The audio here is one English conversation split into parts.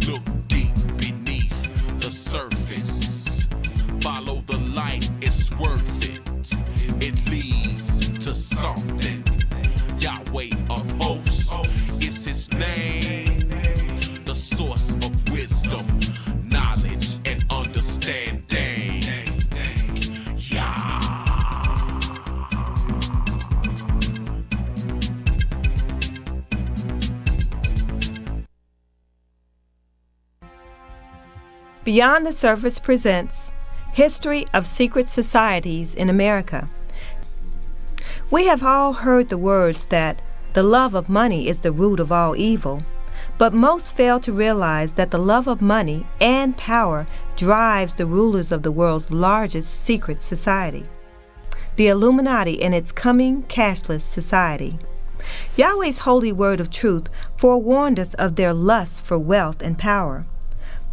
Look deep beneath the surface. Follow the light, it's worth it. It leads to something. Yahweh of hosts is his name. The source of wisdom, knowledge, and understanding. Yah. Beyond the Surface presents History of Secret Societies in America. We have all heard the words that the love of money is the root of all evil, but most fail to realize that the love of money and power drives the rulers of the world's largest secret society, the Illuminati and its coming cashless society. Yahweh's holy word of truth forewarned us of their lust for wealth and power.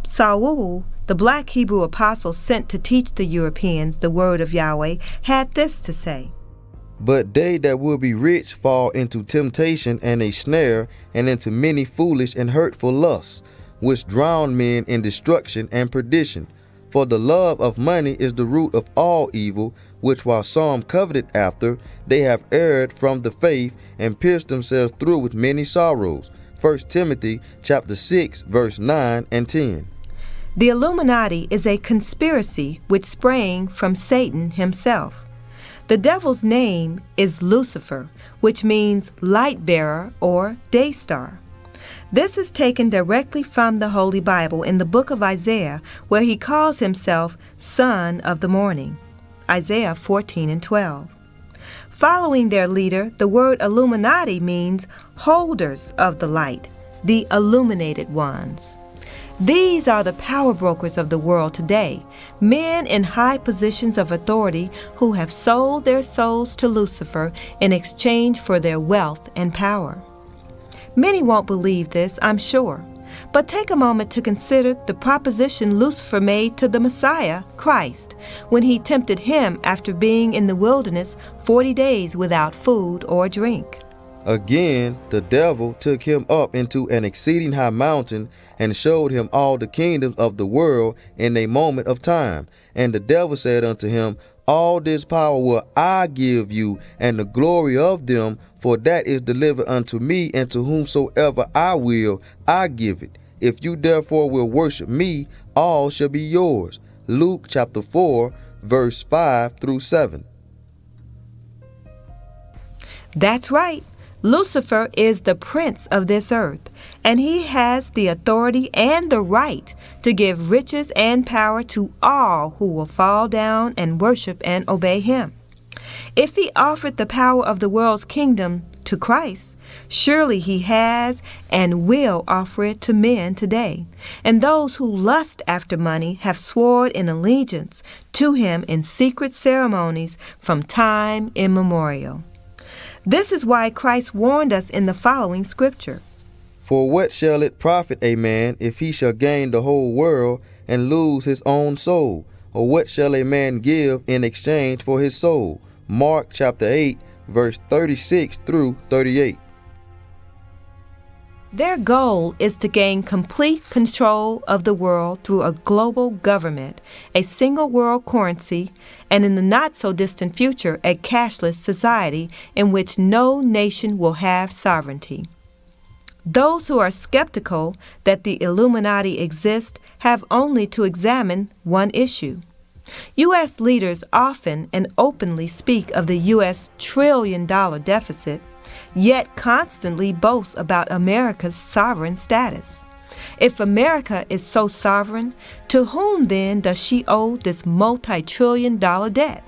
Saul, the black Hebrew apostle sent to teach the Europeans the word of Yahweh, had this to say: But they that will be rich fall into temptation and a snare, and into many foolish and hurtful lusts, which drown men in destruction and perdition. For the love of money is the root of all evil, which while some coveted after, they have erred from the faith, and pierced themselves through with many sorrows. 1 Timothy chapter 6, verse 9 and 10. The Illuminati is a conspiracy which sprang from Satan himself. The devil's name is Lucifer, which means light bearer or day star. This is taken directly from the Holy Bible in the book of Isaiah, where he calls himself Son of the Morning. Isaiah 14 and 12. Following their leader, the word Illuminati means holders of the light, the illuminated ones. These are the power brokers of the world today, men in high positions of authority who have sold their souls to Lucifer in exchange for their wealth and power. Many won't believe this, I'm sure, but take a moment to consider the proposition Lucifer made to the Messiah, Christ, when he tempted him after being in the wilderness 40 days without food or drink. Again, the devil took him up into an exceeding high mountain, and showed him all the kingdoms of the world in a moment of time. And the devil said unto him, All this power will I give you, and the glory of them, for that is delivered unto me, and to whomsoever I will, I give it. If you therefore will worship me, all shall be yours. Luke chapter 4, verse 5 through 7. That's right. Lucifer is the prince of this earth, and he has the authority and the right to give riches and power to all who will fall down and worship and obey him. If he offered the power of the world's kingdom to Christ, surely he has and will offer it to men today. And those who lust after money have sworn in allegiance to him in secret ceremonies from time immemorial. This is why Christ warned us in the following scripture. For what shall it profit a man if he shall gain the whole world and lose his own soul? Or what shall a man give in exchange for his soul? Mark chapter 8, verse 36 through 38. Their goal is to gain complete control of the world through a global government, a single world currency, and in the not-so-distant future, a cashless society in which no nation will have sovereignty. Those who are skeptical that the Illuminati exist have only to examine one issue. U.S. leaders often and openly speak of the U.S. trillion-dollar deficit, yet constantly boast about America's sovereign status. If America is so sovereign, to whom then does she owe this multi-trillion-dollar debt?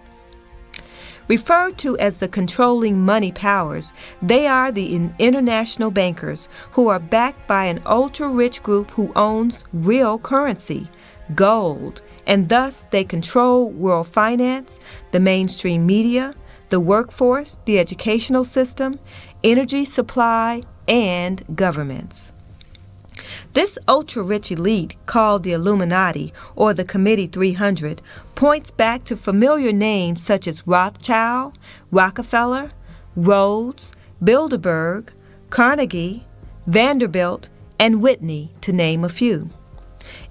Referred to as the controlling money powers, they are the international bankers who are backed by an ultra-rich group who owns real currency, gold, and thus they control world finance, the mainstream media, the workforce, the educational system, energy supply, and governments. This ultra-rich elite, called the Illuminati or the Committee 300, points back to familiar names such as Rothschild, Rockefeller, Rhodes, Bilderberg, Carnegie, Vanderbilt, and Whitney, to name a few.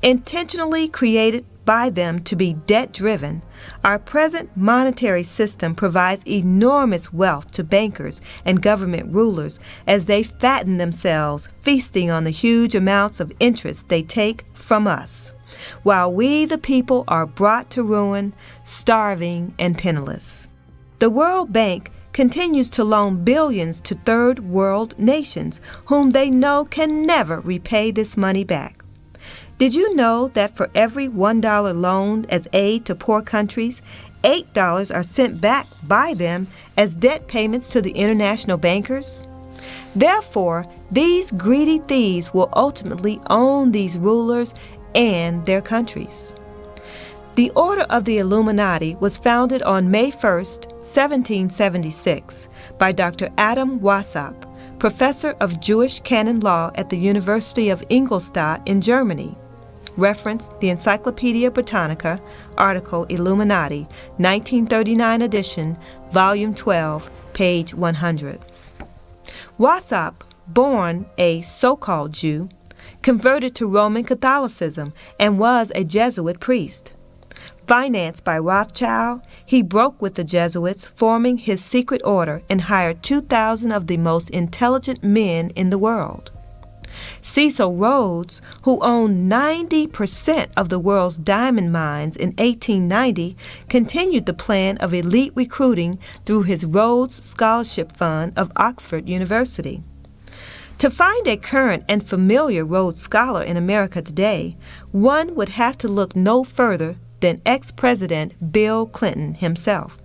Intentionally created by them to be debt-driven, our present monetary system provides enormous wealth to bankers and government rulers as they fatten themselves, feasting on the huge amounts of interest they take from us, while we, the people, are brought to ruin, starving and penniless. The World Bank continues to loan billions to third world nations whom they know can never repay this money back. Did you know that for every $1 loaned as aid to poor countries, $8 are sent back by them as debt payments to the international bankers? Therefore, these greedy thieves will ultimately own these rulers and their countries. The Order of the Illuminati was founded on May 1, 1776, by Dr. Adam Weishaupt, professor of Jewish canon law at the University of Ingolstadt in Germany. Reference the Encyclopedia Britannica, article Illuminati, 1939 edition, volume 12, page 100. Weishaupt, born a so-called Jew, converted to Roman Catholicism and was a Jesuit priest. Financed by Rothschild, he broke with the Jesuits, forming his secret order, and hired 2,000 of the most intelligent men in the world. Cecil Rhodes, who owned 90% of the world's diamond mines in 1890, continued the plan of elite recruiting through his Rhodes Scholarship Fund of Oxford University. To find a current and familiar Rhodes Scholar in America today, one would have to look no further than ex-President Bill Clinton himself.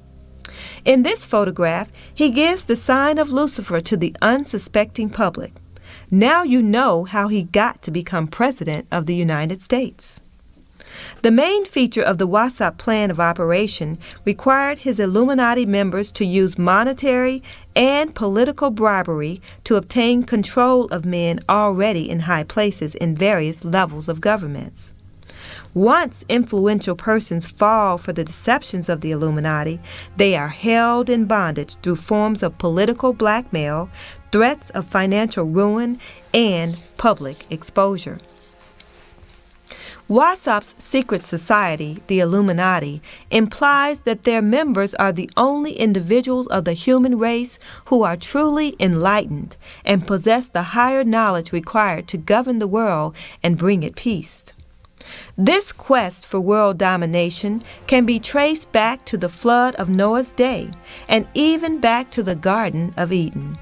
In this photograph, he gives the sign of Lucifer to the unsuspecting public. Now you know how he got to become President of the United States. The main feature of the Weishaupt plan of operation required his Illuminati members to use monetary and political bribery to obtain control of men already in high places in various levels of governments. Once influential persons fall for the deceptions of the Illuminati, they are held in bondage through forms of political blackmail, threats of financial ruin, and public exposure. Weishaupt's secret society, the Illuminati, implies that their members are the only individuals of the human race who are truly enlightened and possess the higher knowledge required to govern the world and bring it peace. This quest for world domination can be traced back to the flood of Noah's day and even back to the Garden of Eden.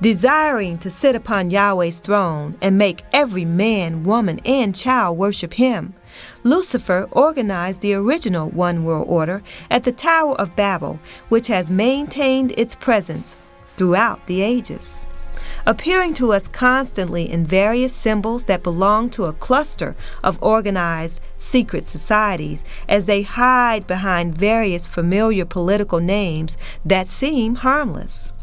Desiring to sit upon Yahweh's throne and make every man, woman, and child worship him, Lucifer organized the original one world order at the Tower of Babel, which has maintained its presence throughout the ages. Appearing to us constantly in various symbols that belong to a cluster of organized secret societies as they hide behind various familiar political names that seem harmless.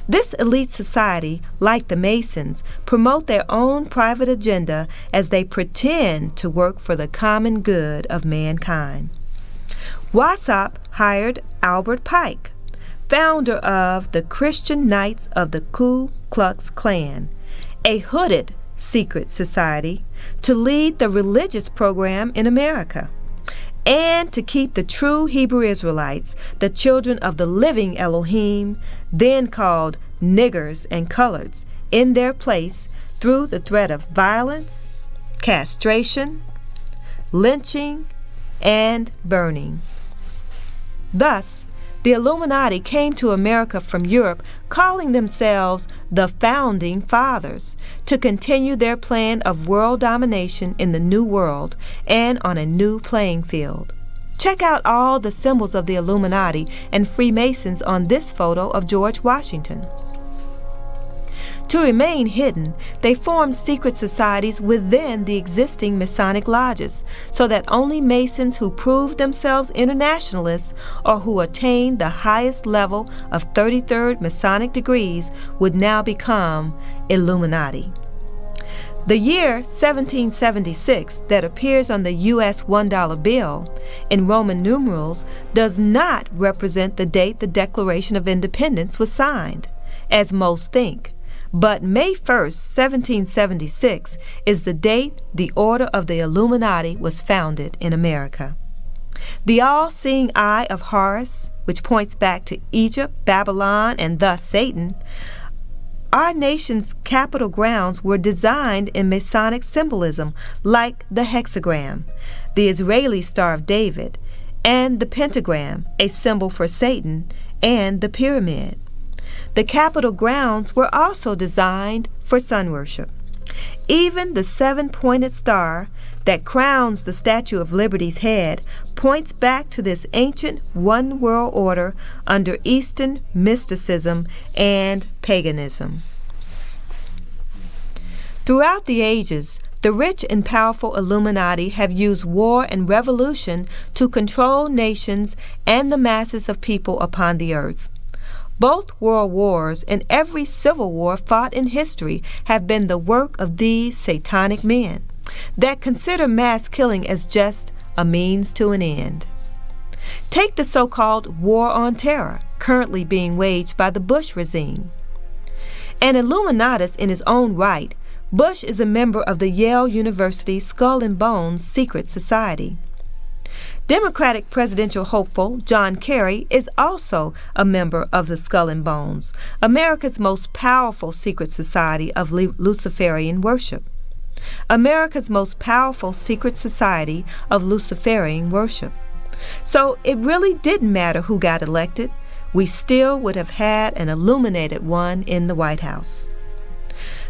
This elite society, like the Masons, promote their own private agenda as they pretend to work for the common good of mankind. Weishaupt hired Albert Pike, founder of the Christian Knights of the Ku Klux Klan, a hooded secret society, to lead the religious program in America, and to keep the true Hebrew Israelites, the children of the living Elohim, then called niggers and coloreds, in their place through the threat of violence, castration, lynching, and burning. Thus, the Illuminati came to America from Europe, calling themselves the Founding Fathers, to continue their plan of world domination in the New World and on a new playing field. Check out all the symbols of the Illuminati and Freemasons on this photo of George Washington. To remain hidden, they formed secret societies within the existing Masonic lodges, so that only Masons who proved themselves internationalists or who attained the highest level of 33rd Masonic degrees would now become Illuminati. The year 1776 that appears on the U.S. $1 bill in Roman numerals does not represent the date the Declaration of Independence was signed, as most think, But May 1st, 1776 is the date the Order of the Illuminati was founded in America. The all-seeing eye of Horus, which points back to Egypt, Babylon, and thus Satan, our nation's capital grounds were designed in Masonic symbolism like the hexagram, the Israeli Star of David, and the pentagram, a symbol for Satan, and the pyramid. The Capitol grounds were also designed for sun worship. Even the seven-pointed star that crowns the Statue of Liberty's head points back to this ancient one-world order under Eastern mysticism and paganism. Throughout the ages, the rich and powerful Illuminati have used war and revolution to control nations and the masses of people upon the earth. Both world wars and every civil war fought in history have been the work of these satanic men that consider mass killing as just a means to an end. Take the so-called War on Terror currently being waged by the Bush regime. An Illuminatus in his own right, Bush is a member of the Yale University Skull and Bones Secret Society. Democratic presidential hopeful John Kerry is also a member of the Skull and Bones, America's most powerful secret society of Luciferian worship. America's most powerful secret society of Luciferian worship. So it really didn't matter who got elected. We still would have had an illuminated one in the White House.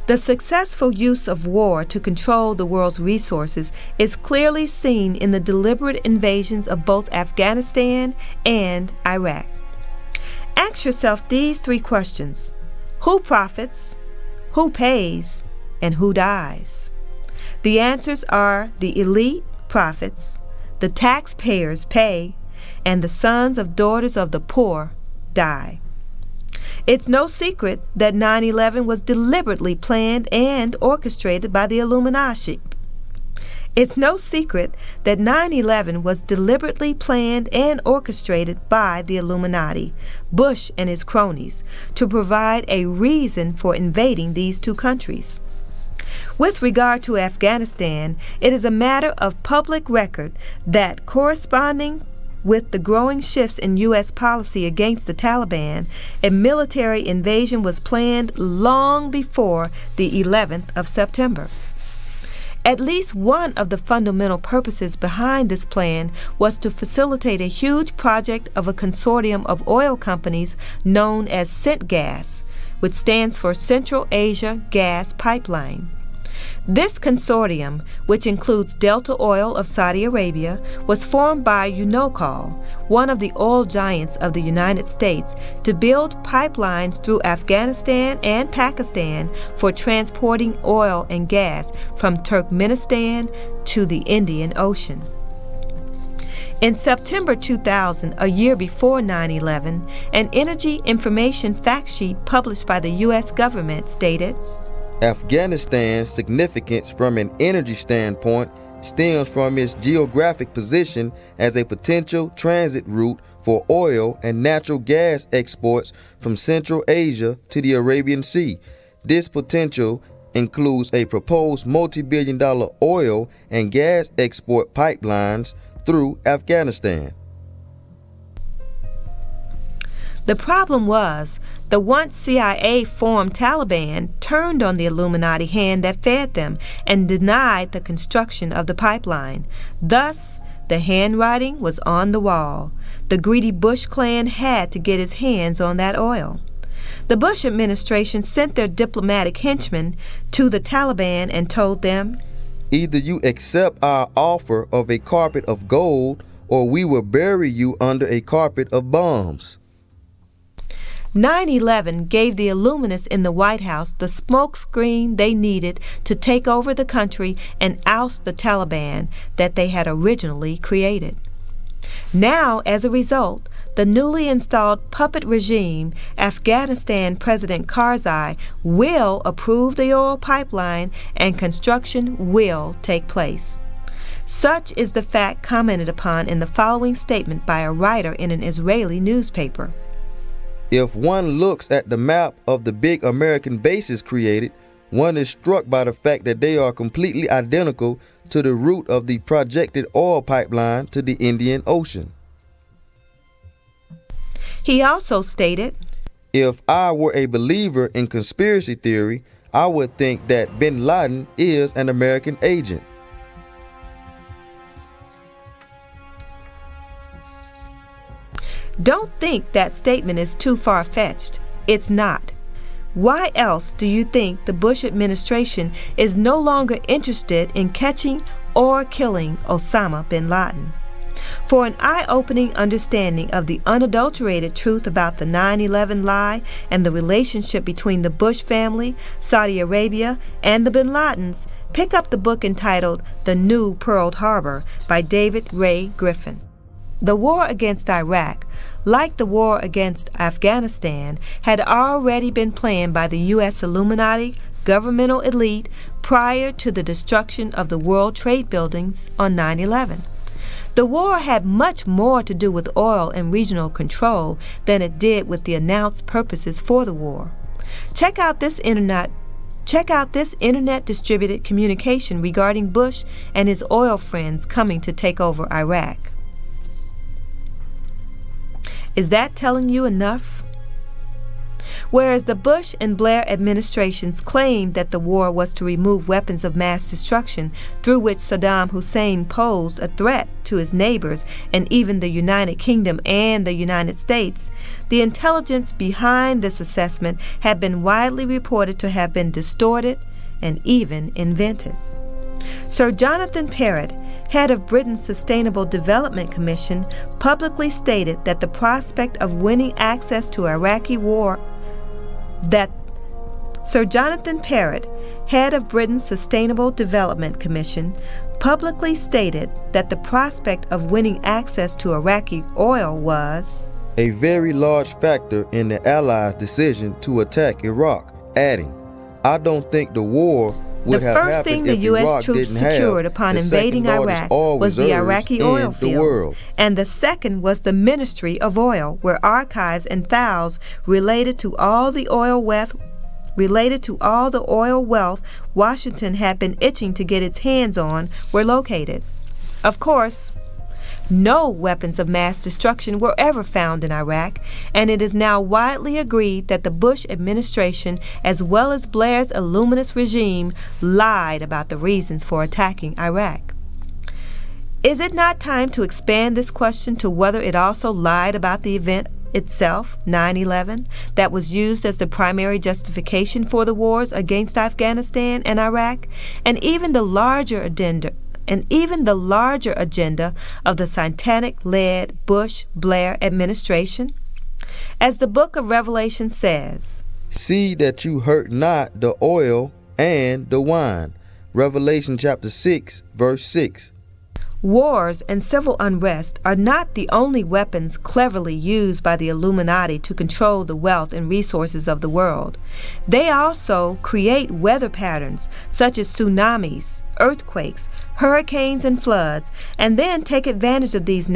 The successful use of war to control the world's resources is clearly seen in the deliberate invasions of both Afghanistan and Iraq. Ask yourself these three questions: who profits, who pays, and who dies? The answers are the elite profits, the taxpayers pay, and the sons of daughters of the poor die. It's no secret that 9/11 was deliberately planned and orchestrated by the Illuminati. It's no secret that 9/11 was deliberately planned and orchestrated by the Illuminati, Bush and his cronies, to provide a reason for invading these two countries. With regard to Afghanistan, it is a matter of public record that corresponding with the growing shifts in U.S. policy against the Taliban, a military invasion was planned long before the 11th of September. At least one of the fundamental purposes behind this plan was to facilitate a huge project of a consortium of oil companies known as CENTGAS, which stands for Central Asia Gas Pipeline. This consortium, which includes Delta Oil of Saudi Arabia, was formed by UNOCOL, one of the oil giants of the United States, to build pipelines through Afghanistan and Pakistan for transporting oil and gas from Turkmenistan to the Indian Ocean. In September 2000, a year before 9/11, an energy information fact sheet published by the U.S. government stated, Afghanistan's significance from an energy standpoint stems from its geographic position as a potential transit route for oil and natural gas exports from Central Asia to the Arabian Sea. This potential includes a proposed multi-billion-dollar oil and gas export pipelines through Afghanistan. The problem was, the once CIA-formed Taliban turned on the Illuminati hand that fed them and denied the construction of the pipeline. Thus, the handwriting was on the wall. The greedy Bush clan had to get his hands on that oil. The Bush administration sent their diplomatic henchmen to the Taliban and told them, either you accept our offer of a carpet of gold, or we will bury you under a carpet of bombs. 9/11 gave the Illuminists in the White House the smokescreen they needed to take over the country and oust the Taliban that they had originally created. Now, as a result, the newly installed puppet regime, Afghanistan President Karzai, will approve the oil pipeline and construction will take place. Such is the fact commented upon in the following statement by a writer in an Israeli newspaper. If one looks at the map of the big American bases created, one is struck by the fact that they are completely identical to the route of the projected oil pipeline to the Indian Ocean. He also stated, if I were a believer in conspiracy theory, I would think that bin Laden is an American agent. Don't think that statement is too far-fetched. It's not. Why else do you think the Bush administration is no longer interested in catching or killing Osama bin Laden? For an eye-opening understanding of the unadulterated truth about the 9/11 lie and the relationship between the Bush family, Saudi Arabia, and the bin Ladens, pick up the book entitled The New Pearl Harbor by David Ray Griffin. The war against Iraq, like the war against Afghanistan, had already been planned by the U.S. Illuminati governmental elite prior to the destruction of the World Trade Buildings on 9/11. The war had much more to do with oil and regional control than it did with the announced purposes for the war. Check out this internet distributed communication regarding Bush and his oil friends coming to take over Iraq. Is that telling you enough? Whereas the Bush and Blair administrations claimed that the war was to remove weapons of mass destruction through which Saddam Hussein posed a threat to his neighbors and even the United Kingdom and the United States, the intelligence behind this assessment had been widely reported to have been distorted and even invented. Sir Jonathan Parrott, head of Britain's Sustainable Development Commission, publicly stated that the prospect of winning access to Iraqi war Sir Jonathan Parrott, head of Britain's Sustainable Development Commission, publicly stated that the prospect of winning access to Iraqi oil was a very large factor in the Allies' decision to attack Iraq, adding, I don't think the war would have the first thing the U.S. troops secured upon invading Iraq was the Iraqi oil fields, and the second was the Ministry of Oil, where archives and files related to all the oil wealth Washington had been itching to get its hands on were located. Of course, no weapons of mass destruction were ever found in Iraq, and it is now widely agreed that the Bush administration, as well as Blair's Illuminist regime, lied about the reasons for attacking Iraq. Is it not time to expand this question to whether it also lied about the event itself, 9/11, that was used as the primary justification for the wars against Afghanistan and Iraq, and even the larger agenda of the satanic-led Bush-Blair administration? As the book of Revelation says, see that you hurt not the oil and the wine. Revelation chapter 6, verse 6. Wars and civil unrest are not the only weapons cleverly used by the Illuminati to control the wealth and resources of the world. They also create weather patterns such as tsunamis, earthquakes, hurricanes, and floods, and then take advantage of these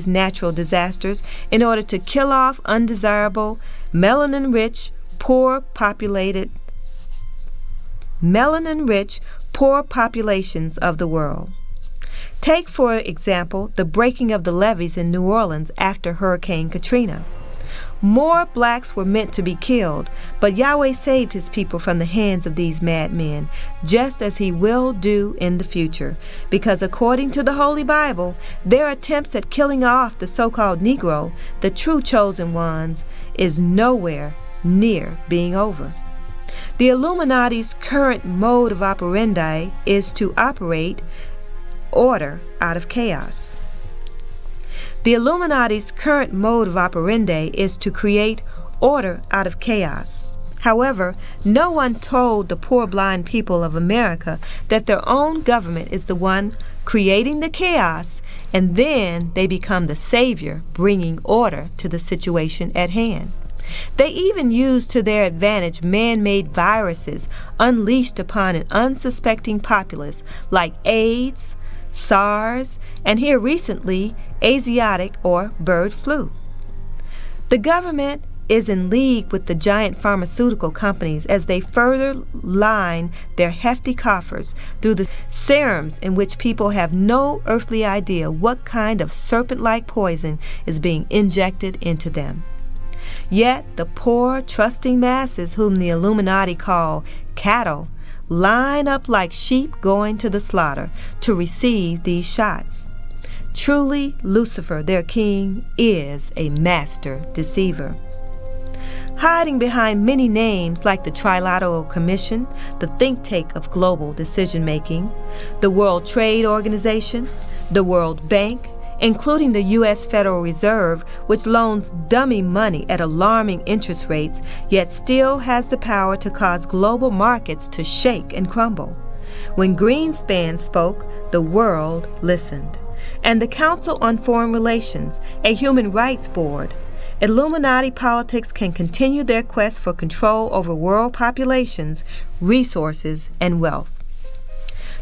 natural disasters in order to kill off undesirable, melanin-rich, poor populations of the world. Take, for example, the breaking of the levees in New Orleans after Hurricane Katrina. More blacks were meant to be killed, but Yahweh saved his people from the hands of these madmen, just as he will do in the future, because according to the Holy Bible, their attempts at killing off the so-called Negro, the true chosen ones, is nowhere near being over. The Illuminati's current mode of operandi is to operate order out of chaos. The Illuminati's current mode of operandi is to create order out of chaos. However, no one told the poor blind people of America that their own government is the one creating the chaos, and then they become the savior, bringing order to the situation at hand. They even use to their advantage man-made viruses unleashed upon an unsuspecting populace like AIDS, SARS, and here recently, Asiatic or bird flu. The government is in league with the giant pharmaceutical companies as they further line their hefty coffers through the serums in which people have no earthly idea what kind of serpent-like poison is being injected into them. Yet the poor, trusting masses whom the Illuminati call cattle line up like sheep going to the slaughter to receive these shots. Truly, Lucifer, their king, is a master deceiver. Hiding behind many names like the Trilateral Commission, the think tank of global decision-making, the World Trade Organization, the World Bank, including the U.S. Federal Reserve, which loans dummy money at alarming interest rates, yet still has the power to cause global markets to shake and crumble. When Greenspan spoke, the world listened. And the Council on Foreign Relations, a human rights board, Illuminati politics can continue their quest for control over world populations, resources, and wealth.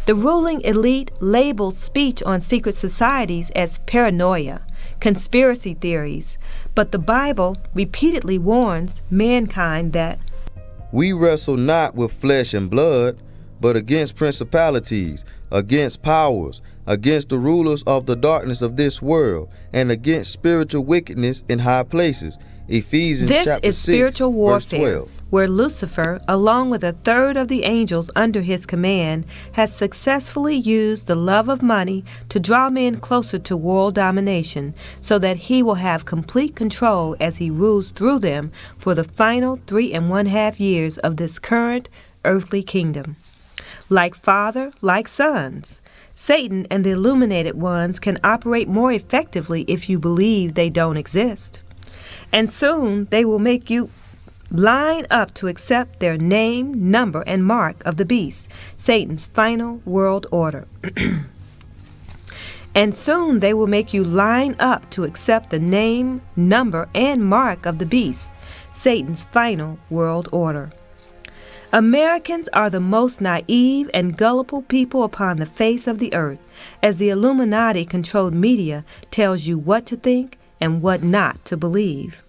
The ruling elite labels speech on secret societies as paranoia, conspiracy theories, but the Bible repeatedly warns mankind that we wrestle not with flesh and blood, but against principalities, against powers, against the rulers of the darkness of this world, and against spiritual wickedness in high places. Ephesians This chapter is 6, spiritual verse warfare, 12. where Lucifer, along with a third of the angels under his command, has successfully used the love of money to draw men closer to world domination, so that he will have complete control as he rules through them for the final 3.5 years of this current earthly kingdom. Like father, like sons, Satan and the illuminated ones can operate more effectively if you believe they don't exist. And soon they will make you line up to accept their name, number, and mark of the beast, Satan's final world order. And soon they will make you line up to accept the name, number, and mark of the beast, Satan's final world order. Americans are the most naive and gullible people upon the face of the earth, as the Illuminati-controlled media tells you what to think and what not to believe.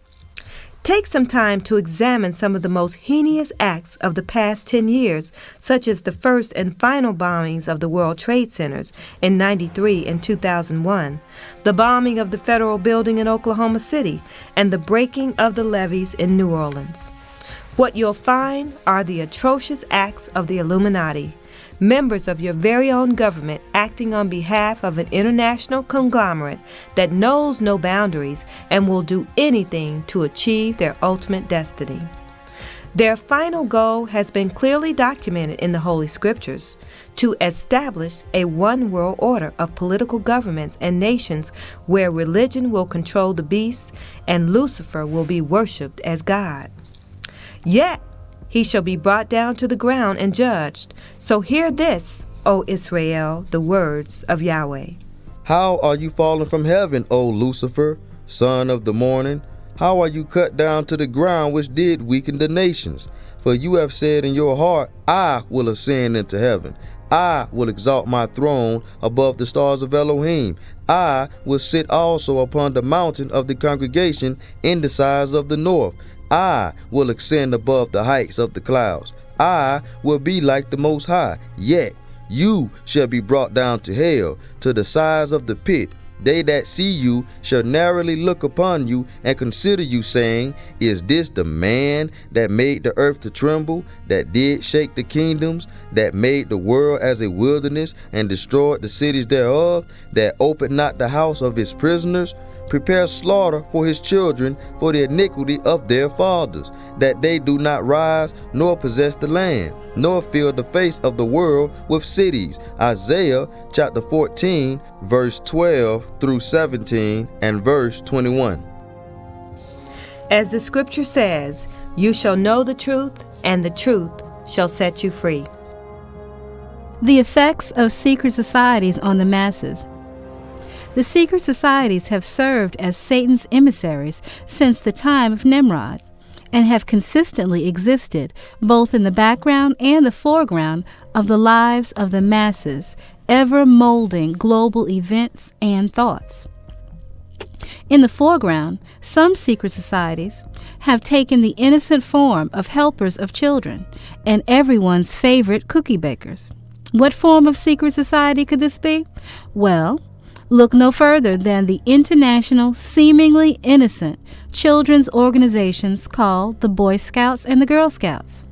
Take some time to examine some of the most heinous acts of the past 10 years, such as the first and final bombings of the World Trade Centers in 1993 and 2001, the bombing of the Federal Building in Oklahoma City, and the breaking of the levees in New Orleans. What you'll find are the atrocious acts of the Illuminati, members of your very own government acting on behalf of an international conglomerate that knows no boundaries and will do anything to achieve their ultimate destiny. Their final goal has been clearly documented in the Holy Scriptures: to establish a one world order of political governments and nations where religion will control the beast and Lucifer will be worshipped as God. Yet he shall be brought down to the ground and judged. So hear this, O Israel, the words of Yahweh. How are you fallen from heaven, O Lucifer, son of the morning? How are you cut down to the ground, which did weaken the nations? For you have said in your heart, I will ascend into heaven. I will exalt my throne above the stars of Elohim. I will sit also upon the mountain of the congregation in the sides of the north. I will ascend above the heights of the clouds. I will be like the Most High. Yet you shall be brought down to hell, to the sides of the pit. They that see you shall narrowly look upon you and consider you, saying, Is this the man that made the earth to tremble, that did shake the kingdoms, that made the world as a wilderness, and destroyed the cities thereof, that opened not the house of his prisoners? Prepare slaughter for his children for the iniquity of their fathers, that they do not rise nor possess the land, nor fill the face of the world with cities. Isaiah chapter 14, verse 12 through 17 and verse 21. As the scripture says, you shall know the truth, and the truth shall set you free. The effects of secret societies on the masses. The secret societies have served as Satan's emissaries since the time of Nimrod. and have consistently existed both in the background and the foreground of the lives of the masses, ever molding global events and thoughts. In the foreground, some secret societies have taken the innocent form of helpers of children and everyone's favorite cookie bakers. What form of secret society could this be? Well, look no further than the international, seemingly innocent children's organizations called the Boy Scouts and the Girl Scouts.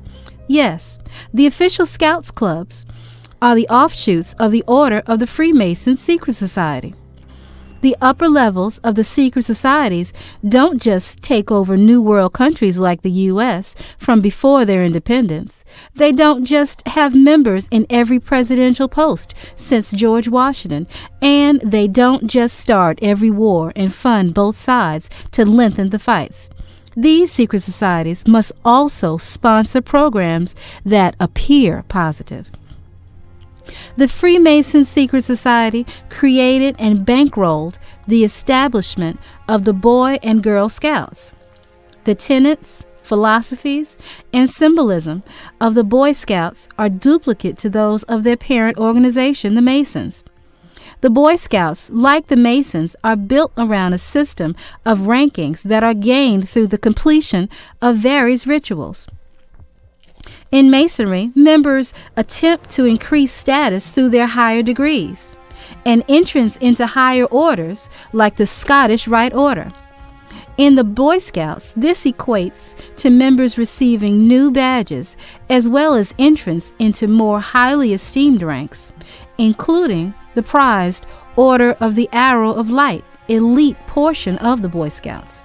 Yes, the official Scouts clubs are the offshoots of the Order of the Freemason Secret Society. The upper levels of the secret societies don't just take over New World countries like the U.S. from before their independence. They don't just have members in every presidential post since George Washington, and they don't just start every war and fund both sides to lengthen the fights. These secret societies must also sponsor programs that appear positive. The Freemason Secret Society created and bankrolled the establishment of the Boy and Girl Scouts. The tenets, philosophies, and symbolism of the Boy Scouts are duplicate to those of their parent organization, the Masons. The Boy Scouts, like the Masons, are built around a system of rankings that are gained through the completion of various rituals. In Masonry, members attempt to increase status through their higher degrees and entrance into higher orders like the Scottish Rite Order. In the Boy Scouts, this equates to members receiving new badges as well as entrance into more highly esteemed ranks, including the prized Order of the Arrow of Light, elite portion of the Boy Scouts.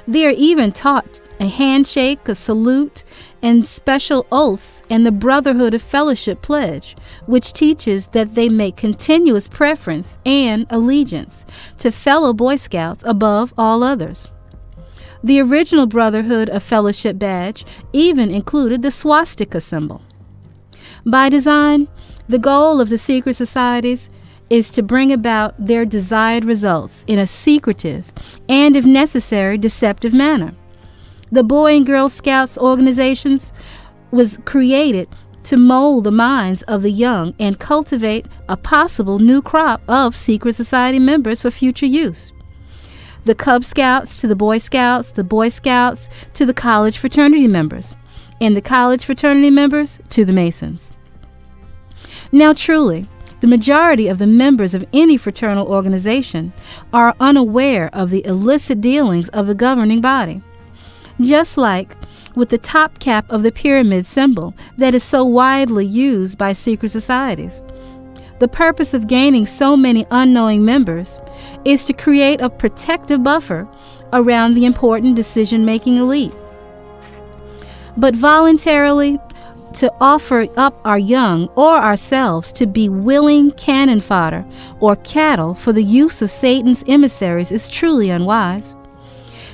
They are even taught a handshake, a salute, and special oaths and the Brotherhood of Fellowship pledge, which teaches that they make continuous preference and allegiance to fellow Boy Scouts above all others. The original Brotherhood of Fellowship badge even included the swastika symbol. By design, the goal of the secret societies is to bring about their desired results in a secretive and, if necessary, deceptive manner. The Boy and Girl Scouts organizations was created to mold the minds of the young and cultivate a possible new crop of secret society members for future use. The Cub Scouts to the Boy Scouts to the college fraternity members, and the college fraternity members to the Masons. Now truly, the majority of the members of any fraternal organization are unaware of the illicit dealings of the governing body. Just like with the top cap of the pyramid symbol that is so widely used by secret societies. The purpose of gaining so many unknowing members is to create a protective buffer around the important decision-making elite. But voluntarily to offer up our young or ourselves to be willing cannon fodder or cattle for the use of Satan's emissaries is truly unwise.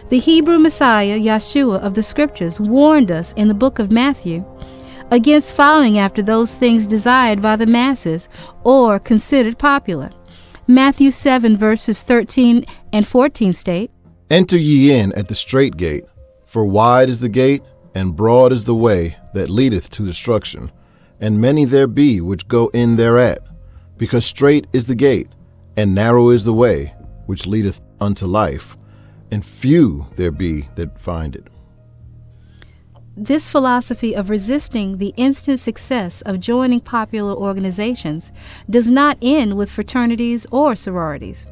The Hebrew Messiah, Yeshua of the Scriptures, warned us in the book of Matthew against following after those things desired by the masses or considered popular. Matthew 7 verses 13 and 14 state, "Enter ye in at the strait gate, for wide is the gate, and broad is the way that leadeth to destruction, and many there be which go in thereat, because strait is the gate, and narrow is the way which leadeth unto life, and few there be that find it." This philosophy of resisting the instant success of joining popular organizations does not end with fraternities or sororities.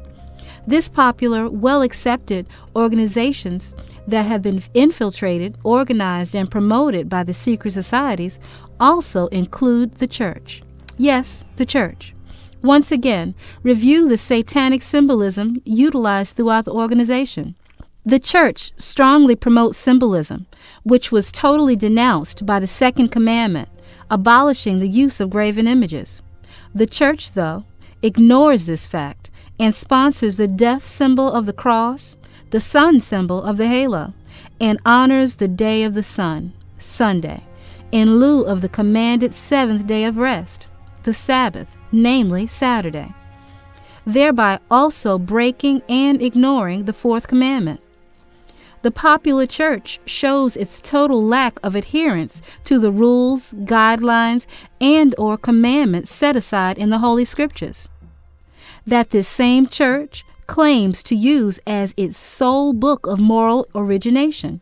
This popular, well-accepted organizations that have been infiltrated, organized, and promoted by the secret societies also include the church. Yes, the church. Once again, review the satanic symbolism utilized throughout the organization. The church strongly promotes symbolism, which was totally denounced by the Second Commandment, abolishing the use of graven images. The church, though, ignores this fact and sponsors the death symbol of the cross, the sun symbol of the halo, and honors the day of the sun, Sunday, in lieu of the commanded seventh day of rest, the Sabbath, namely Saturday, thereby also breaking and ignoring the fourth commandment. The popular church shows its total lack of adherence to the rules, guidelines, and/or commandments set aside in the Holy Scriptures, that this same church claims to use as its sole book of moral origination.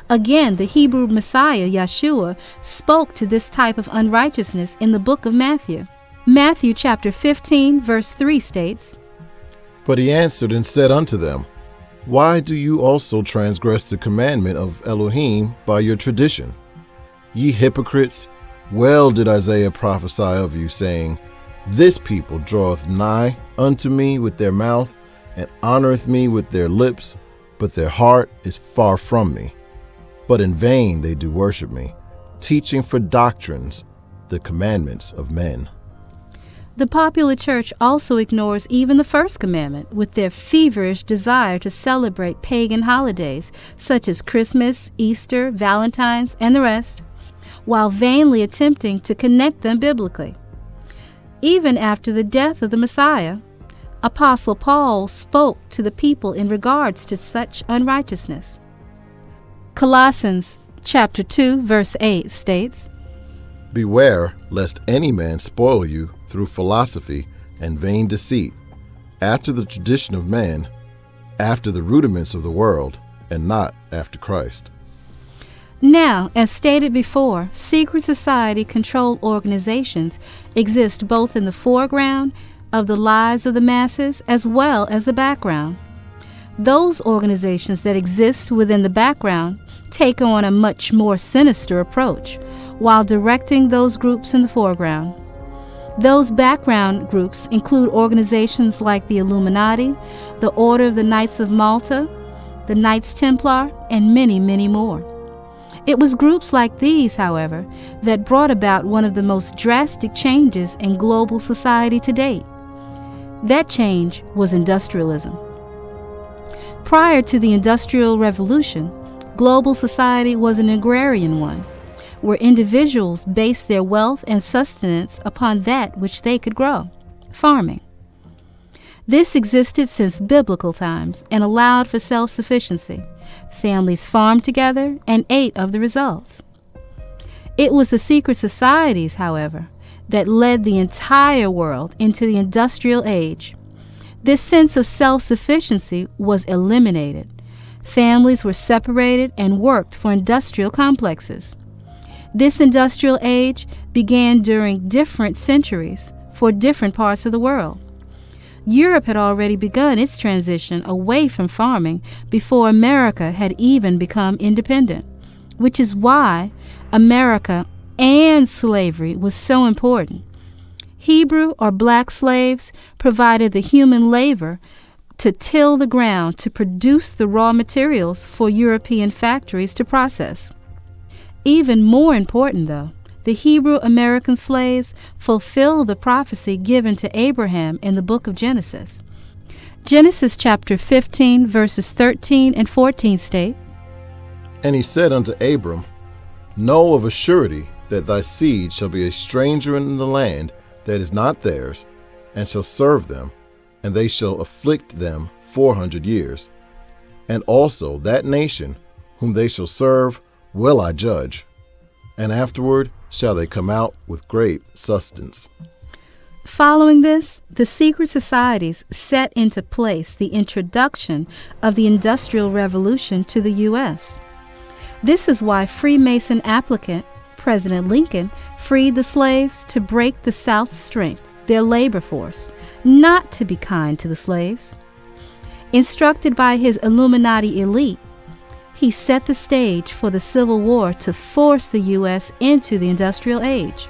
Again, the Hebrew Messiah, Yeshua, spoke to this type of unrighteousness in the book of Matthew. Matthew chapter 15, verse 3 states, But he answered and said unto them, Why do you also transgress the commandment of Elohim by your tradition? Ye hypocrites, well did Isaiah prophesy of you, saying, This people draweth nigh unto me with their mouth, and honoreth me with their lips, but their heart is far from me. But in vain they do worship me, teaching for doctrines the commandments of men. The popular church also ignores even the first commandment with their feverish desire to celebrate pagan holidays such as Christmas, Easter, Valentine's, and the rest, while vainly attempting to connect them biblically. Even after the death of the Messiah, Apostle Paul spoke to the people in regards to such unrighteousness. Colossians chapter 2, verse 8 states, Beware lest any man spoil you through philosophy and vain deceit, after the tradition of man, after the rudiments of the world, and not after Christ. Now, as stated before, secret society-controlled organizations exist both in the foreground of the lives of the masses as well as the background. Those organizations that exist within the background take on a much more sinister approach, while directing those groups in the foreground. Those background groups include organizations like the Illuminati, the Order of the Knights of Malta, the Knights Templar, and many, many more. It was groups like these, however, that brought about one of the most drastic changes in global society to date. That change was industrialism. Prior to the Industrial Revolution, global society was an agrarian one, where individuals based their wealth and sustenance upon that which they could grow, farming. This existed since biblical times and allowed for self-sufficiency. Families farmed together and ate of the results. It was the secret societies, however, that led the entire world into the industrial age. This sense of self-sufficiency was eliminated. Families were separated and worked for industrial complexes. This industrial age began during different centuries for different parts of the world. Europe had already begun its transition away from farming before America had even become independent, which is why America and slavery was so important. Hebrew or black slaves provided the human labor to till the ground to produce the raw materials for European factories to process. Even more important, though, the Hebrew American slaves fulfill the prophecy given to Abraham in the book of Genesis. Genesis chapter 15, verses 13 and 14 state, And he said unto Abram, Know of a surety that thy seed shall be a stranger in the land that is not theirs, and shall serve them, and they shall afflict them 400 years. And also that nation whom they shall serve will I judge, and afterward shall they come out with great sustenance. Following this, the secret societies set into place the introduction of the Industrial Revolution to the U.S. This is why Freemason applicant President Lincoln freed the slaves to break the South's strength, their labor force, not to be kind to the slaves. Instructed by his Illuminati elite, he set the stage for the Civil War to force the U.S. into the industrial age.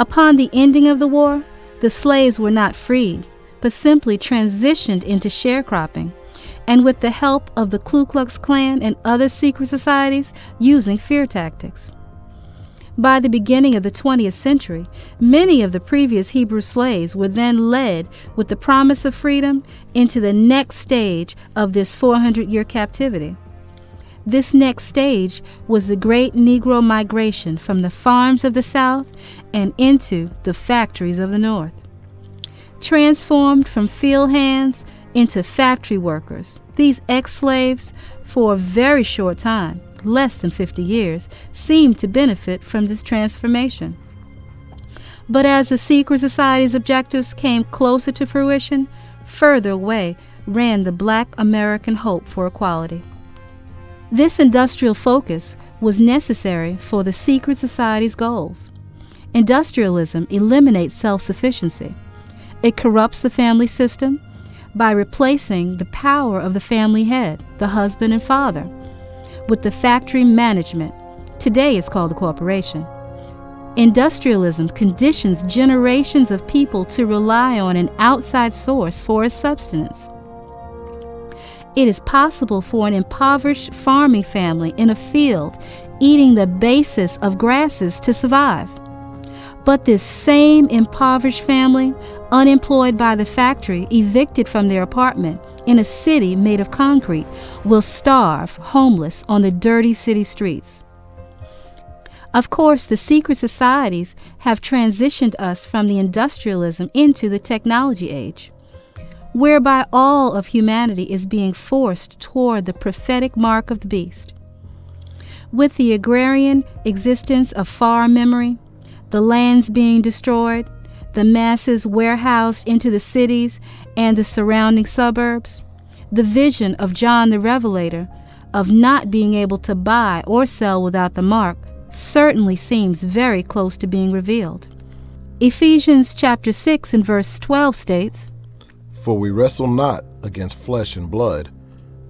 Upon the ending of the war, the slaves were not freed, but simply transitioned into sharecropping, and with the help of the Ku Klux Klan and other secret societies using fear tactics. By the beginning of the 20th century, many of the previous Hebrew slaves were then led with the promise of freedom into the next stage of this 400-year captivity. This next stage was the great Negro migration from the farms of the South and into the factories of the North. Transformed from field hands into factory workers, These ex-slaves, for a very short time, less than 50 years, seemed to benefit from this transformation. But as the secret society's objectives came closer to fruition, further away ran the Black American hope for equality. This industrial focus was necessary for the secret society's goals. Industrialism eliminates self-sufficiency. It corrupts the family system by replacing the power of the family head, the husband and father, with the factory management. Today it's called a corporation. Industrialism conditions generations of people to rely on an outside source for its sustenance. It is possible for an impoverished farming family in a field eating the basest of grasses to survive. But this same impoverished family, unemployed by the factory, evicted from their apartment in a city made of concrete, will starve homeless on the dirty city streets. Of course, the secret societies have transitioned us from the industrialism into the technology age, whereby all of humanity is being forced toward the prophetic mark of the beast. With the agrarian existence of far memory, the lands being destroyed, the masses warehoused into the cities and the surrounding suburbs, the vision of John the Revelator of not being able to buy or sell without the mark certainly seems very close to being revealed. Ephesians chapter 6 and verse 12 states, "For we wrestle not against flesh and blood,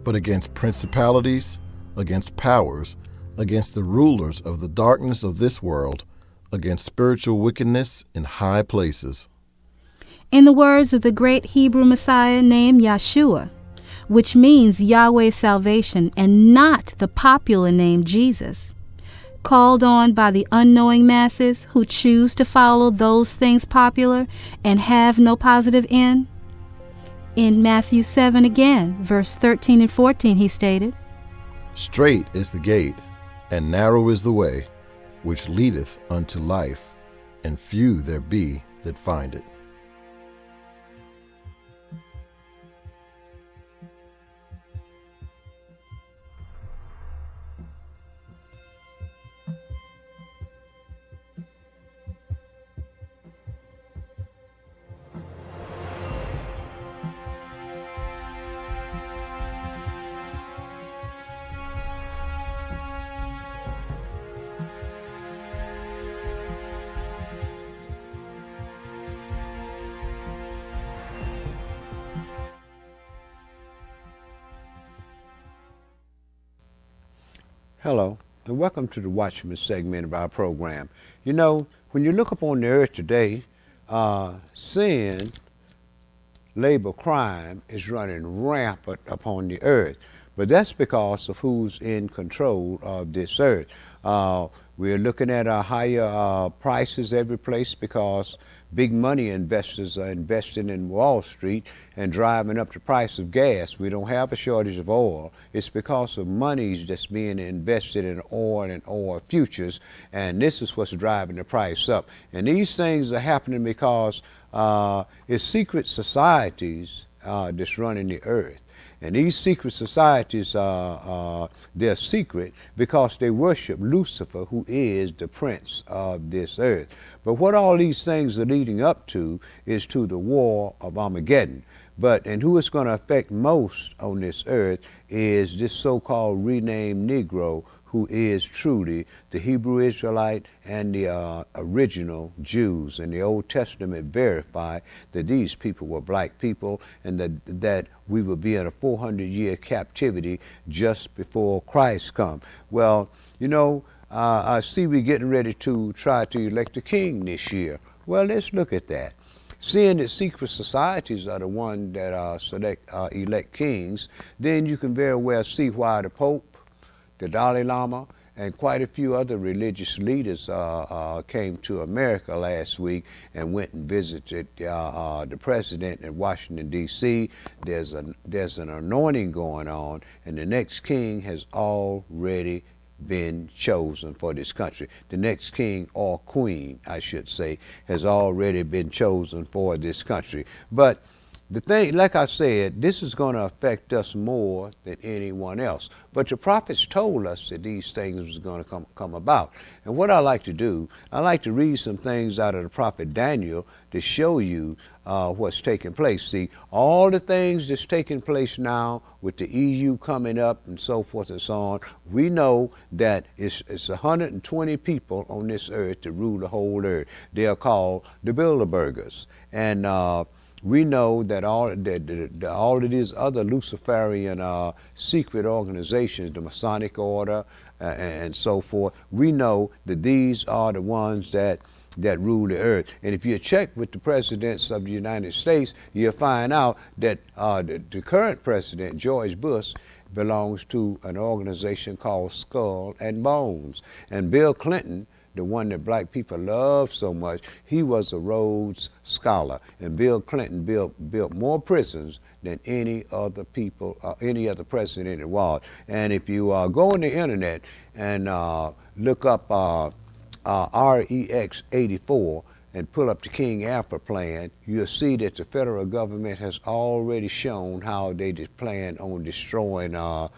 but against principalities, against powers, against the rulers of the darkness of this world, against spiritual wickedness in high places." In the words of the great Hebrew Messiah named Yeshua, which means Yahweh's salvation and not the popular name Jesus, called on by the unknowing masses who choose to follow those things popular and have no positive end. In Matthew 7 again, verse 13 and 14, he stated, "Straight is the gate, and narrow is the way, which leadeth unto life, and few there be that find it." Hello, and welcome to the Watchman segment of our program. You know, when you look upon the earth today, sin, labor, crime is running rampant upon the earth. But that's because of who's in control of this earth. We're looking at higher prices every place because big money investors are investing in Wall Street and driving up the price of gas. We don't have a shortage of oil. It's because of monies that's being invested in oil and oil futures, and this is what's driving the price up. And these things are happening because it's secret societies that's running the earth. And these secret societies, they're secret because they worship Lucifer, who is the prince of this earth. But what all these things are leading up to is to the war of Armageddon. And who it's going to affect most on this earth is this so-called renamed Negro, who is truly the Hebrew Israelite and the original Jews. And the Old Testament verified that these people were black people and that we would be in a 400-year captivity just before Christ come. Well, you know, I see we're getting ready to try to elect a king this year. Well, let's look at that. Seeing that secret societies are the one that elect kings, then you can very well see why the Pope, the Dalai Lama, and quite a few other religious leaders came to America last week and went and visited the president in Washington, D.C. There's an anointing going on, and the next king has already been chosen for this country. The next king, or queen, I should say, has already been chosen for this country. But the thing, like I said, this is going to affect us more than anyone else. But the prophets told us that these things was going to come about. And what I like to do, I like to read some things out of the prophet Daniel to show you what's taking place. See, all the things that's taking place now with the EU coming up and so forth and so on, we know that it's 120 people on this earth to rule the whole earth. They are called the Bilderbergers. And we know that all of these other Luciferian secret organizations, the Masonic Order and so forth, we know that these are the ones that rule the earth. And if you check with the presidents of the United States, you'll find out that the current president, George Bush, belongs to an organization called Skull and Bones. And Bill Clinton, the one that black people love so much, he was a Rhodes Scholar. And Bill Clinton built more prisons than any other president in the world. And if you go on the internet and look up REX 84 and pull up the King Alpha plan, you'll see that the federal government has already shown how they plan on destroying our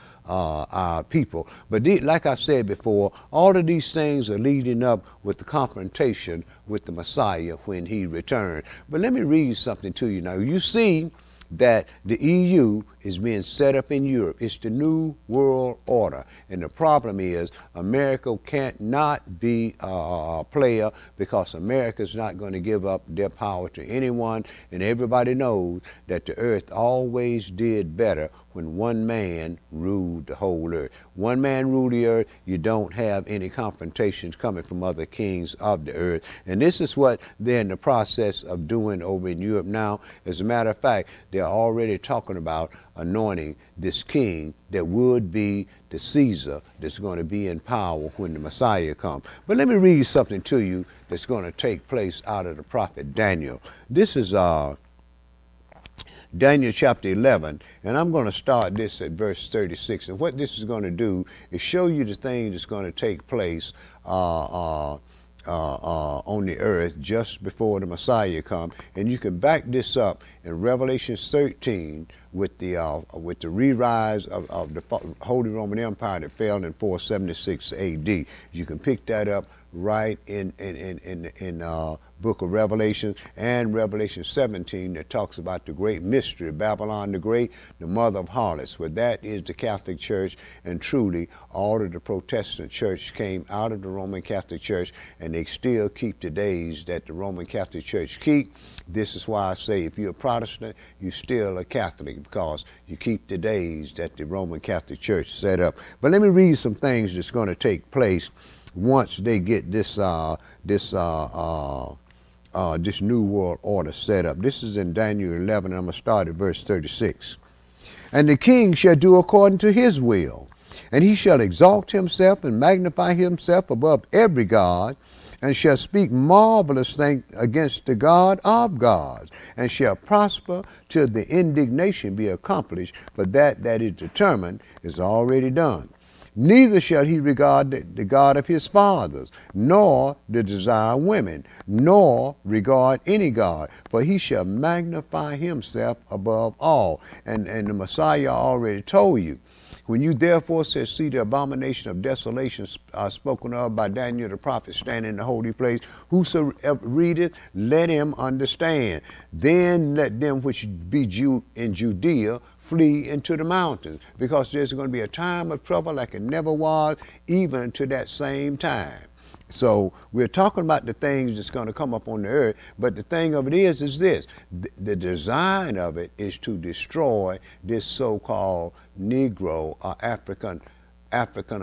people. But like I said before, all of these things are leading up with the confrontation with the Messiah when he returned. But let me read something to you now. You see that the EU is being set up in Europe. It's the New World Order. And the problem is America can't not be a player, because America's not going to give up their power to anyone. And everybody knows that the earth always did better when one man ruled the whole earth. One man ruled the earth, you don't have any confrontations coming from other kings of the earth. And this is what they're in the process of doing over in Europe now. As a matter of fact, they're already talking about anointing this king that would be the Caesar that's going to be in power when the Messiah comes. But let me read something to you that's going to take place out of the prophet Daniel. This is Daniel chapter 11, and I'm going to start this at verse 36. And what this is going to do is show you the thing that's going to take place on the earth just before the Messiah comes. And you can back this up in Revelation 13 with the re-rise of the Holy Roman Empire that fell in 476 AD. You can pick that up right in book of Revelation and Revelation 17 that talks about the great mystery, Babylon the Great, the mother of harlots, for that is the Catholic Church. And truly, all of the Protestant church came out of the Roman Catholic Church, and they still keep the days that the Roman Catholic Church keep. This is why I say if you're a Protestant, you're still a Catholic, because you keep the days that the Roman Catholic Church set up. But let me read some things that's going to take place once they get this New World Order set up. This is in Daniel 11, and I'm going to start at verse 36. And the king shall do according to his will, and he shall exalt himself and magnify himself above every god, and shall speak marvelous things against the God of gods, and shall prosper till the indignation be accomplished, for that is determined is already done. Neither shall he regard the God of his fathers, nor the desire of women, nor regard any God, for he shall magnify himself above all. And the Messiah already told you, when you therefore shall see the abomination of desolation spoken of by Daniel the prophet standing in the holy place, whosoever readeth, let him understand. Then let them which be in Judea flee into the mountains, because there's going to be a time of trouble like it never was, even to that same time. So we're talking about the things that's going to come up on the earth, but the thing of it is this. The design of it is to destroy this so-called Negro or African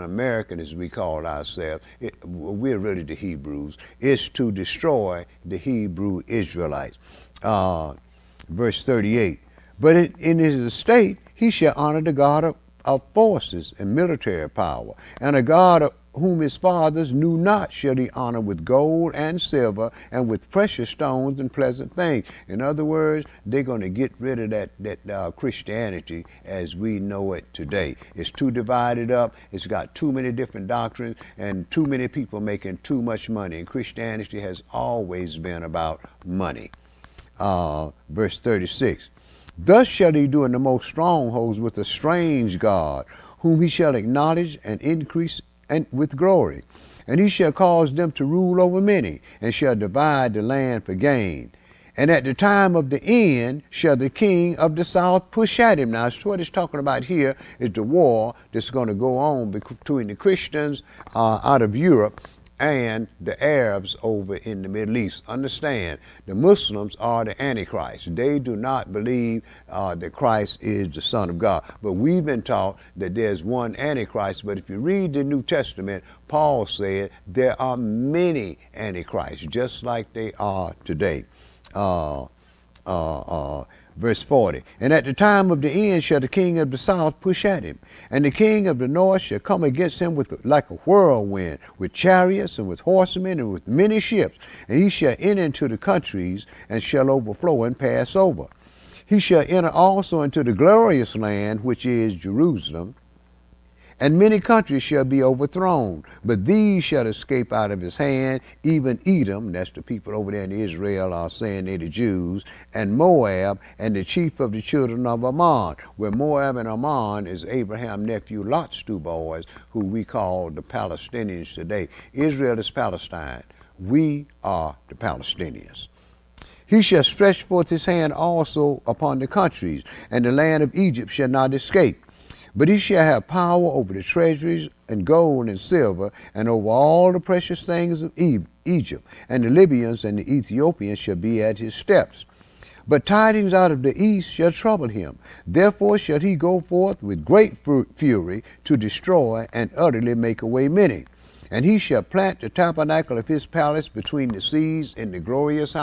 American, as we call ourselves. We're really the Hebrews. It's to destroy the Hebrew Israelites. Verse 38. But in his estate he shall honor the God of forces and military power, and a God whom his fathers knew not shall he honor with gold and silver and with precious stones and pleasant things. In other words, they're going to get rid of that Christianity as we know it today. It's too divided up. It's got too many different doctrines and too many people making too much money. And Christianity has always been about money. Verse 36. Thus shall he do in the most strongholds with a strange God, whom he shall acknowledge and increase and with glory. And he shall cause them to rule over many, and shall divide the land for gain. And at the time of the end shall the king of the south push at him. Now, what it's talking about here is the war that's going to go on between the Christians out of Europe and the Arabs over in the Middle East. Understand, the Muslims are the Antichrist. They do not believe that Christ is the Son of God. But we've been taught that there's one Antichrist. But if you read the New Testament, Paul said there are many Antichrists, just like they are today. Verse 40, and at the time of the end shall the king of the south push at him, and the king of the north shall come against him like a whirlwind, with chariots and with horsemen and with many ships, and he shall enter into the countries and shall overflow and pass over. He shall enter also into the glorious land, which is Jerusalem, and many countries shall be overthrown, but these shall escape out of his hand, even Edom, that's the people over there in Israel are saying they're the Jews, and Moab, and the chief of the children of Ammon, where Moab and Ammon is Abraham's nephew Lot's two boys, who we call the Palestinians today. Israel is Palestine. We are the Palestinians. He shall stretch forth his hand also upon the countries, and the land of Egypt shall not escape. But he shall have power over the treasuries and gold and silver, and over all the precious things of Egypt. And the Libyans and the Ethiopians shall be at his steps. But tidings out of the east shall trouble him. Therefore shall he go forth with great fury to destroy and utterly make away many. And he shall plant the tabernacle of his palace between the seas in the glorious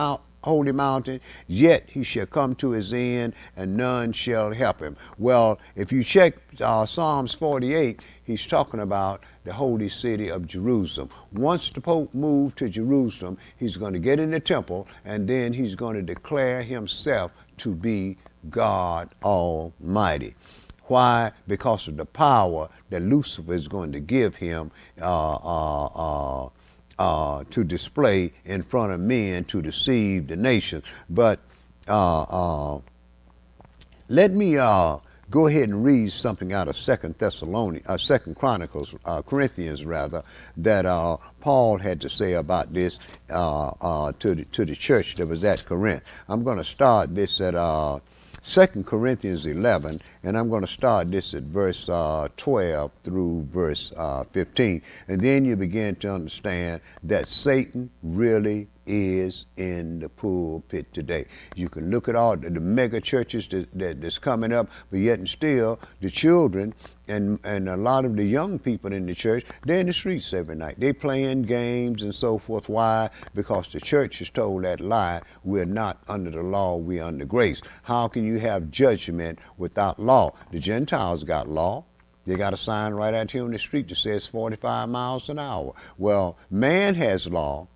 holy mountain, yet he shall come to his end, and none shall help him. Well, if you check Psalms 48, he's talking about the holy city of Jerusalem. Once the Pope moved to Jerusalem, he's going to get in the temple, and then he's going to declare himself to be God Almighty. Why? Because of the power that Lucifer is going to give him to display in front of men to deceive the nations. But let me go ahead and read something out of Second Corinthians rather, that Paul had to say about this to the church that was at Corinth. I'm going to start this at 2 Corinthians 11, and I'm going to start this at verse 12 through verse 15. And then you begin to understand that Satan really is in the pulpit today. You can look at all the mega churches that's coming up, but yet and still the children and a lot of the young people in the church, they're in the streets every night. They playing games and so forth. Why? Because the church has told that lie. We're not under the law, we're under grace. How can you have judgment without law? The Gentiles got law. They got a sign right out here on the street that says 45 miles an hour. Well, man has law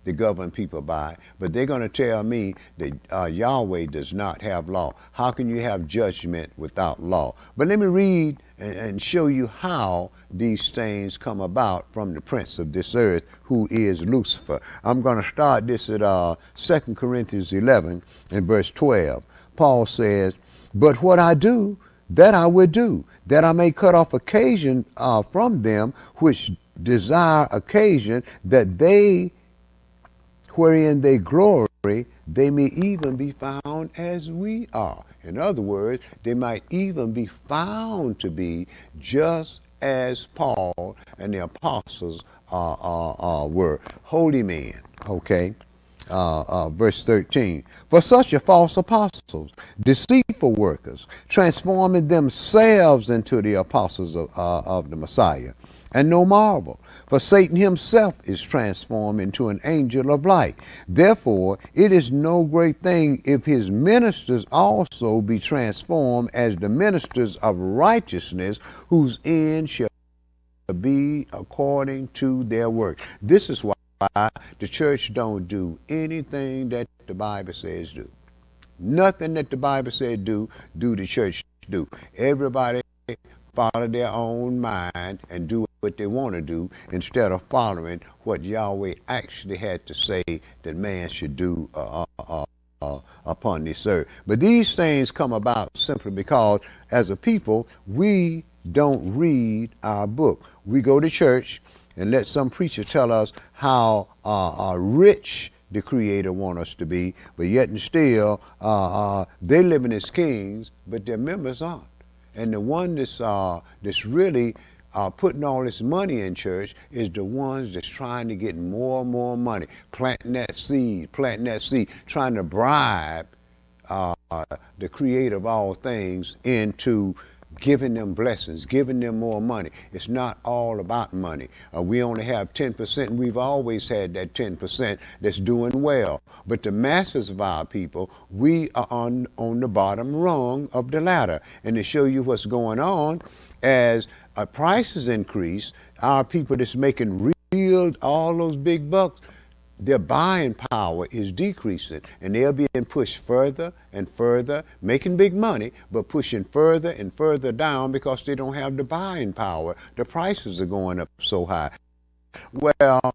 to govern people by, but they're going to tell me that Yahweh does not have law. How can you have judgment without law? But let me read and show you how these things come about from the prince of this earth, who is Lucifer. I'm going to start this at 2 Corinthians 11 and verse 12. Paul says, "But what I do, that I will do, that I may cut off occasion from them which desire occasion, that they wherein they glory, they may even be found as we are." In other words, they might even be found to be just as Paul and the apostles were holy men. Okay. Verse 13, "For such are false apostles, deceitful workers, transforming themselves into the apostles of the Messiah. And no marvel, for Satan himself is transformed into an angel of light. Therefore, it is no great thing if his ministers also be transformed as the ministers of righteousness, whose end shall be according to their work." This is why the church don't do anything that the Bible says do. Nothing that the Bible said do the church do. Everybody follow their own mind and do what they want to do instead of following what Yahweh actually had to say that man should do upon this earth. But these things come about simply because, as a people, we don't read our book. We go to church and let some preacher tell us how rich the Creator want us to be, but yet and still they're living as kings, but their members aren't. And the one that's really putting all this money in church is the ones that's trying to get more and more money, planting that seed, trying to bribe the Creator of all things into giving them blessings, giving them more money. It's not all about money. We only have 10%, and we've always had that 10% that's doing well. But the masses of our people, we are on the bottom rung of the ladder. And to show you what's going on, as prices increase, our people that's making real all those big bucks, their buying power is decreasing, and they're being pushed further and further, making big money, but pushing further and further down because they don't have the buying power. The prices are going up so high. Well,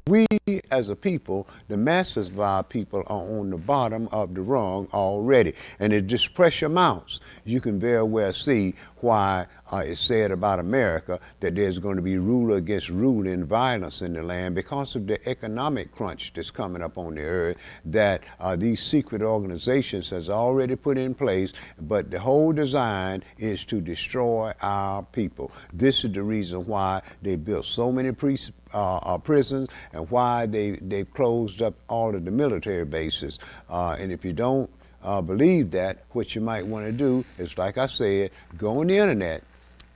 we as a people, the masses of our people are on the bottom of the rung already. And as this pressure mounts, you can very well see why it's said about America that there's going to be ruler against ruler and violence in the land because of the economic crunch that's coming up on the earth that these secret organizations has already put in place. But the whole design is to destroy our people. This is the reason why they built so many prisons and why they've closed up all of the military bases. And if you don't believe that, what you might want to do is, like I said, go on the internet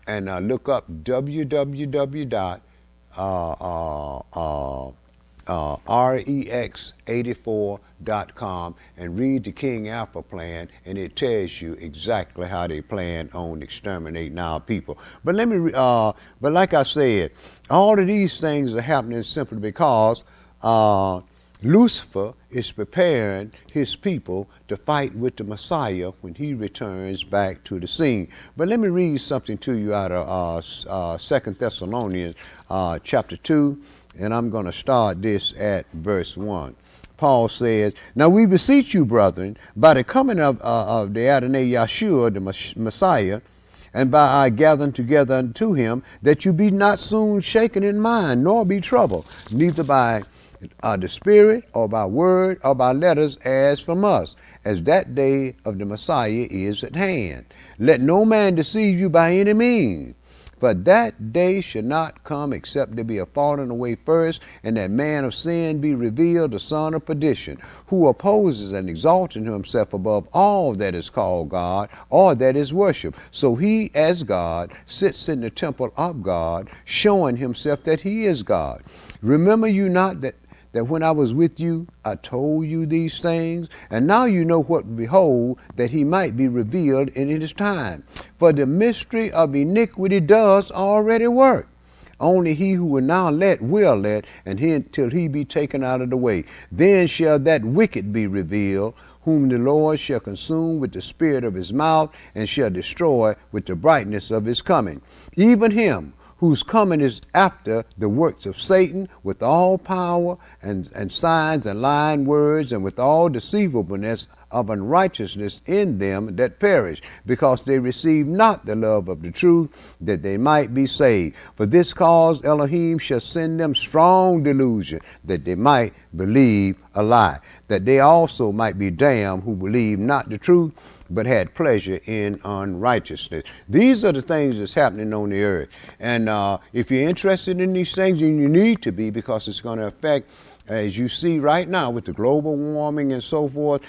and look up www.rex84.com and read the King Alpha plan, and it tells you exactly how they plan on exterminating our people. But but like I said, all of these things are happening simply because Lucifer is preparing his people to fight with the Messiah when he returns back to the scene. But let me read something to you out of 2 Thessalonians chapter 2, and I'm going to start this at verse 1. Paul says, "Now we beseech you, brethren, by the coming of the Adonai Yeshua, the Messiah, and by our gathering together unto him, that you be not soon shaken in mind, nor be troubled, neither by the Spirit, or by word, or by letters, as from us, as that day of the Messiah is at hand. Let no man deceive you by any means. For that day shall not come except there be a falling away first, and that man of sin be revealed, the son of perdition, who opposes and exalting himself above all that is called God, or that is worshipped. So he, as God, sits in the temple of God, showing himself that he is God. Remember you not that when I was with you, I told you these things, and now you know what behold, that he might be revealed in his time. For the mystery of iniquity does already work. Only he who will now will let, and till he be taken out of the way. Then shall that wicked be revealed, whom the Lord shall consume with the spirit of his mouth, and shall destroy with the brightness of his coming. Even him whose coming is after the works of Satan, with all power and signs and lying words, and with all deceivableness of unrighteousness in them that perish, because they receive not the love of the truth, that they might be saved. For this cause Elohim shall send them strong delusion, that they might believe a lie, that they also might be damned who believe not the truth, but had pleasure in unrighteousness. These are the things that's happening on the earth. And if you're interested in these things, and you need to be, because it's going to affect, as you see right now with the global warming and so forth,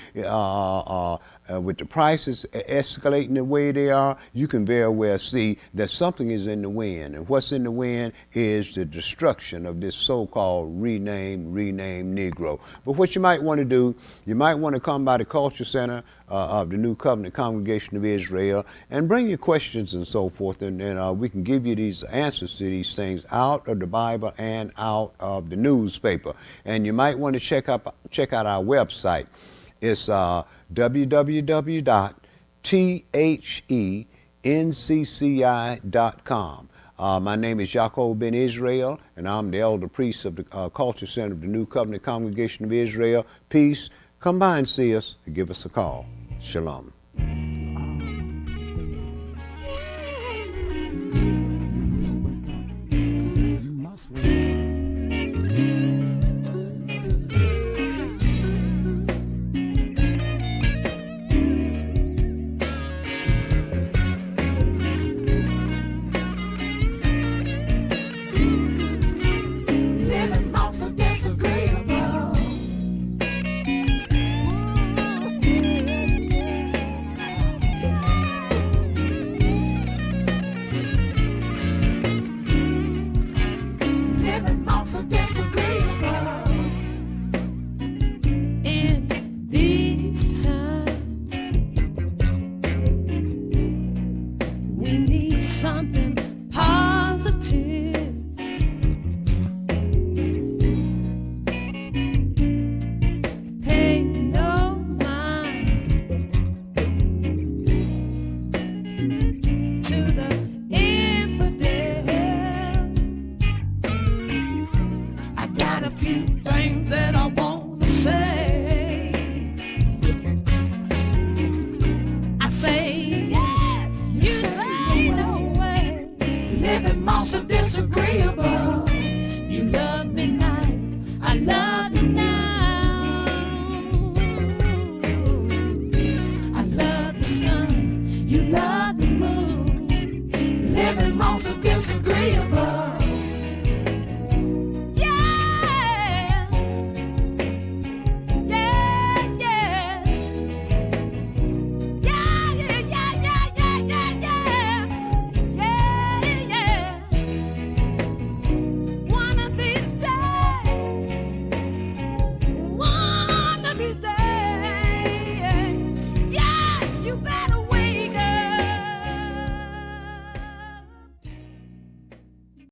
with the prices escalating the way they are, you can very well see that something is in the wind. And what's in the wind is the destruction of this so-called renamed Negro. But what you might want to do, you might want to come by the Culture Center of the New Covenant Congregation of Israel and bring your questions and so forth, and we can give you these answers to these things out of the Bible and out of the newspaper. And you might want to check out our website. It's www.thencci.com. My name is Yaakov Ben Israel, and I'm the elder priest of the Culture Center of the New Covenant Congregation of Israel. Peace, Come by and see us and give us a call. Shalom.